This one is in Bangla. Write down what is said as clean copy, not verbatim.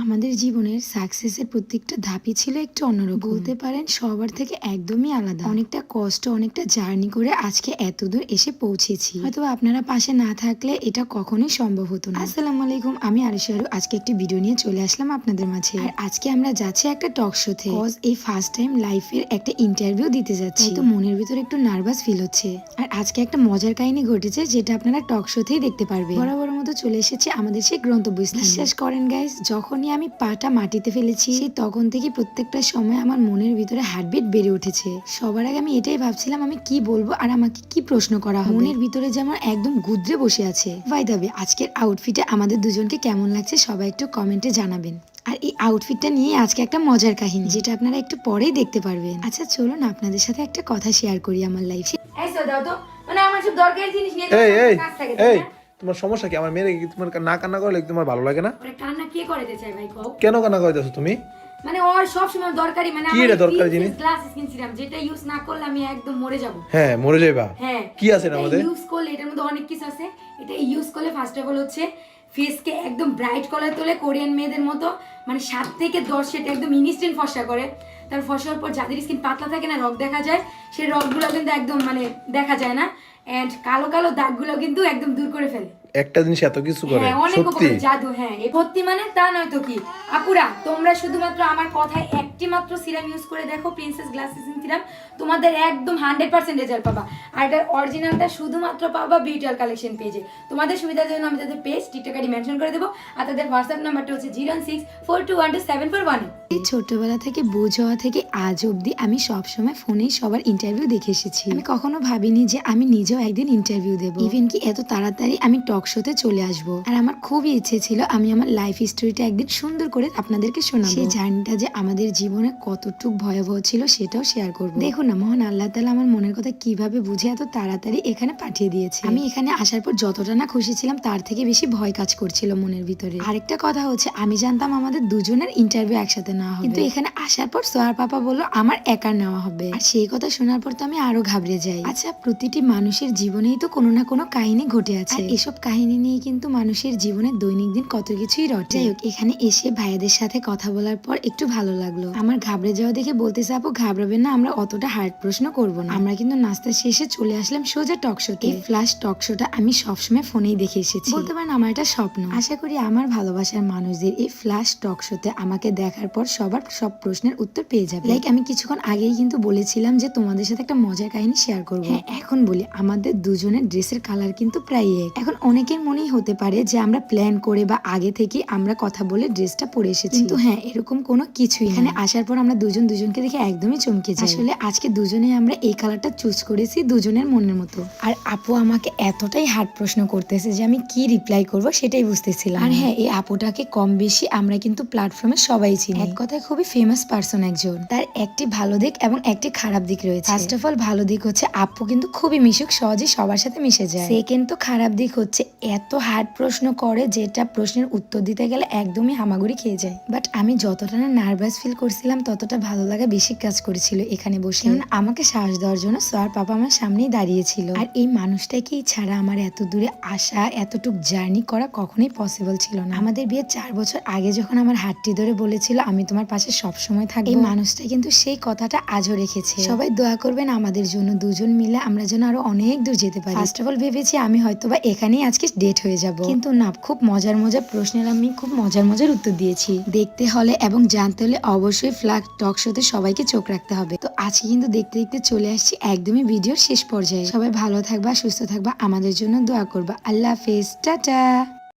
আমাদের জীবনের সাকসেসের প্রত্যেকটা ধাপই ছিল একটু অন্যরকম, বলতে পারেন সবার থেকে একদমই আলাদা। অনেকটা কষ্ট, অনেকটা জার্নি করে আজকে এতদূর এসে পৌঁছেছি। হয়তো আপনারা পাশে না থাকলে এটা কখনোই সম্ভব হতো না। আসসালামু আলাইকুম, আমি আরিশারু আজকে একটি ভিডিও নিয়ে চলে আসলাম আপনাদের মাঝে। আর আজকে আমরা যাচ্ছি একটা টক শোতে, কজ এই ফার্স্ট টাইম লাইফের একটা ইন্টারভিউ দিতে যাচ্ছি, তো মনের ভিতর একটু নার্ভাস ফিল হচ্ছে। আর আজকে একটা মজার কাহিনী ঘটেছে যেটা আপনারা টক শোতেই দেখতে পারবেন। বরাবর মতো চলে এসেছে আমাদের সেই গন্তব্যস্থানে। বিশ্বাস করেন গাইস, যখনই আমি পাটা মাটিতে ফেলেছি সেই তখন থেকে প্রত্যেকটা সময় আমার মনের ভিতরে হার্টবিট বেড়ে উঠেছে। সবার আগে আমি এটাই ভাবছিলাম আমি কি বলবো আর আমাকে কি প্রশ্ন করা হবে। মনের ভিতরে যেমন একদম গুদরে বসে আছে। বাই দ্য ওয়ে, আজকের আউটফিটে আমাদের দুজনকে কেমন লাগছে সবাই একটু কমেন্টে জানাবেন। আর এই আউটফিটটা নিয়ে আজকে একটা মজার কাহিনী যেটা আপনারা একটু পরেই দেখতে পারবেন। আচ্ছা চলুন আপনাদের সাথে একটা কথা শেয়ার করি আমার লাইফে। তোমার সমস্যা কি? আমার মেয়ে তোমার না কান্না করলে তোমার ভালো লাগে না? কান্না কে করতে চাই ভাই? কেন কান্না করতেছো তুমি? মানে ওর সব সময় দরকারি, মানে কি রে দরকারি জিনিস? গ্লাস কিনছিলাম, যেটা ইউজ না করলে আমি একদম মরে যাব। হ্যাঁ মরে যাইবা? হ্যাঁ। কি আছে এর মধ্যে? ইউজ করলে এটার মধ্যে অনেক কিছু আছে। এটা ইউজ করলে ফার্স্ট অফ অল হচ্ছে ফেসকে একদম ব্রাইট কালার তোলে, কোরিয়ান মেয়েদের মতো, মানে 7 থেকে 10 সেটা একদম ইনস্ট্যান্ট ফর্সা করে। তার ফর্সার পর যাদের স্কিন পাতলা থাকে না, রগ দেখা যায়, সেই রগগুলো কিন্তু একদম মানে দেখা যায় না। এন্ড কালো কালো দাগগুলো কিন্তু একদম দূর করে ফেলে। একটা জিনিস এত কিছু করে? হ্যাঁ, অনেক উপকারী জাদু। হ্যাঁ, এই ভর্তি মানে তা নয় তো কি। আপুরা, তোমরা শুধুমাত্র আমার কথায় একটি মাত্র সিরাম ইউজ করে দেখো, প্রিন্সেস গ্লাসিং সিরাম, তোমাদের একদম 100% রেজাল্ট পাবা। আর এটার অরিজিনালটা শুধুমাত্র পাবা বিউটিয়াল কালেকশন পেজে। তোমাদের সুবিধার জন্য আমি তাদের পেজ টিকটক আইডি মেনশন করে দেবো, আর তাদের হোয়াটসঅ্যাপ নাম্বারটা হচ্ছে 01642127441। এই ছোটবেলা থেকে বুঝ হওয়া থেকে আজ অবধি আমি সবসময় ফোনেই সবার ইন্টারভিউ দেখে এসেছি। আমি কখনো ভাবিনি যে আমি নিজেও একদিন ইন্টারভিউ দেবো, ইভেন কি এত তাড়াতাড়ি আমি টক শোতে চলে আসবো। আর আমার খুবই ইচ্ছে ছিল আমি আমার লাইফ স্টোরিটা একদিন সুন্দর করে আপনাদেরকে শোনাবো। সেই জার্নিটা যে আমাদের জীবনে কতটুকু ভয়াবহ ছিল সেটাও শেয়ার করবো। দেখুন না, মহান আল্লাহ তাআলা আমার মনের কথা কিভাবে বুঝে এত তাড়াতাড়ি এখানে পাঠিয়ে দিয়েছে। আমি এখানে আসার পর যতটা না খুশি ছিলাম তার থেকে বেশি ভয় কাজ করছিল মনের ভিতরে। আরেকটা কথা হচ্ছে, আমি জানতাম আমাদের দুজনের ইন্টারভিউ একসাথে নেওয়া হবে, কিন্তু এখানে আসার পর সোহার পাপা বললো আমার একার নেওয়া হবে। আর সেই কথা শোনার পর তো আমি আরো ঘাবড়ে যাই। আচ্ছা, প্রতিটি মানুষের জীবনেই তো কোনো না কোনো কাহিনী ঘটে আছে, এসব কাহিনী নিয়ে কিন্তু মানুষের জীবনে দৈনন্দিন কত কিছুই রটে। যাই হোক, এখানে এসে ভাইয়াদের সাথে কথা বলার পর একটু ভালো লাগলো। আমার ঘাবড়ে যাওয়া দেখে বলতেছে আপু ঘাবড়াবেন না, আমরা অতটা হার্ড প্রশ্ন করব না। আমরা কিন্তু নাস্তা শেষে চলে আসলাম সোজা টক শোতে। এই ফ্ল্যাশ টক শোটা আমি সবসময় ফোনেই দেখে এসেছি, বলতে পারেন আমার এটা স্বপ্ন। আশা করি আমার ভালোবাসার মানুষদের এই ফ্ল্যাশ টক শোতে আমাকে দেখার পর সবার সব প্রশ্নের উত্তর পেয়ে যাবে। লাইক আমি কিছুক্ষণ আগেই কিন্তু বলেছিলাম যে তোমাদের সাথে একটা মজার কাহিনী শেয়ার করবো। হ্যাঁ, এখন বলি, আমাদের দুজনের ড্রেসের কালার কিন্তু প্রায় এক। এখন অনেকের মনেই হতে পারে যে আমরা প্ল্যান করে বা আগে থেকে আমরা কথা বলে ড্রেসটা পরে এসেছি, কিন্তু হ্যাঁ এরকম কোনো কিছুই। এখানে আসার পর আমরা দুজনকে দেখে একদমই চমকে যাই। আসলে আজকে দুজনে আমরা এই কালারটা চুজ করেছি দুজনের মনের মতো। আর আপু আমাকে এতটাই হার্ড প্রশ্ন করতেছে যে আমি কি রিপ্লাই করব সেটাই বুঝতেছিলাম। আর হ্যাঁ, এই আপুটাকে কম বেশি আমরা কিন্তু প্ল্যাটফর্মে সবাই চিনি। এক কথায় খুবই ফেমাস পারসন একজন। তার একটি ভালো দিক এবং একটি খারাপ দিক রয়েছে। ফার্স্ট অফ অল ভালো দিক হচ্ছে আপু কিন্তু খুবই মিশুক, সহজে সবার সাথে মিশে যায়। সেকেন্ড তো খারাপ দিক হচ্ছে এত হার্ড প্রশ্ন করে যেটা প্রশ্নের উত্তর দিতে গেলে একদমই হামাগুড়ি খেয়ে যায়। বাট আমি যতটা না নার্ভাস ফিল করছিলাম ততটা ভালো লাগা বেশি কাজ করেছিল এখানে বসে। আমাকে সাহস দেওয়ার জন্য সোয়ার পাপা আমার সামনেই দাঁড়িয়েছিল। আর এই মানুষটাকেই ছাড়া আমার এত দূরে আসা, এতটুক জার্নি করা কখনোই পসিবল ছিল না। আমাদের বিয়ে 4 বছর আগে যখন আমার হাতটি ধরে বলেছিল আমি তোমার পাশে সবসময় থাকবো, এই মানুষটা কিন্তু সেই কথাটা আজও রেখেছে। সবাই দোয়া করবেন আমাদের জন্য, দুজন মিলে আমরা যেন আরো অনেক দূর যেতে পারি। ফার্স্ট অফ অল ভেবেছি আমি হয়তোবা এখানেই আজকে ডেট হয়ে যাব, কিন্তু না, খুব মজার প্রশ্নের আমি খুব মজার উত্তর দিয়েছি। দেখতে হলে এবং জানতে হলে অবশ্যই ফ্ল্যাগ টক শোতে সবাইকে চোখ রাখতে হবে। তো আজকে কিন্তু দেখতে দেখতে চলে আসছি একদমই ভিডিওর শেষ পর্যায়ে। সবাই ভালো থাকবা, সুস্থ থাকবা, আমাদের জন্য দোয়া করবা। আল্লাহ হাফেজ, টাটা।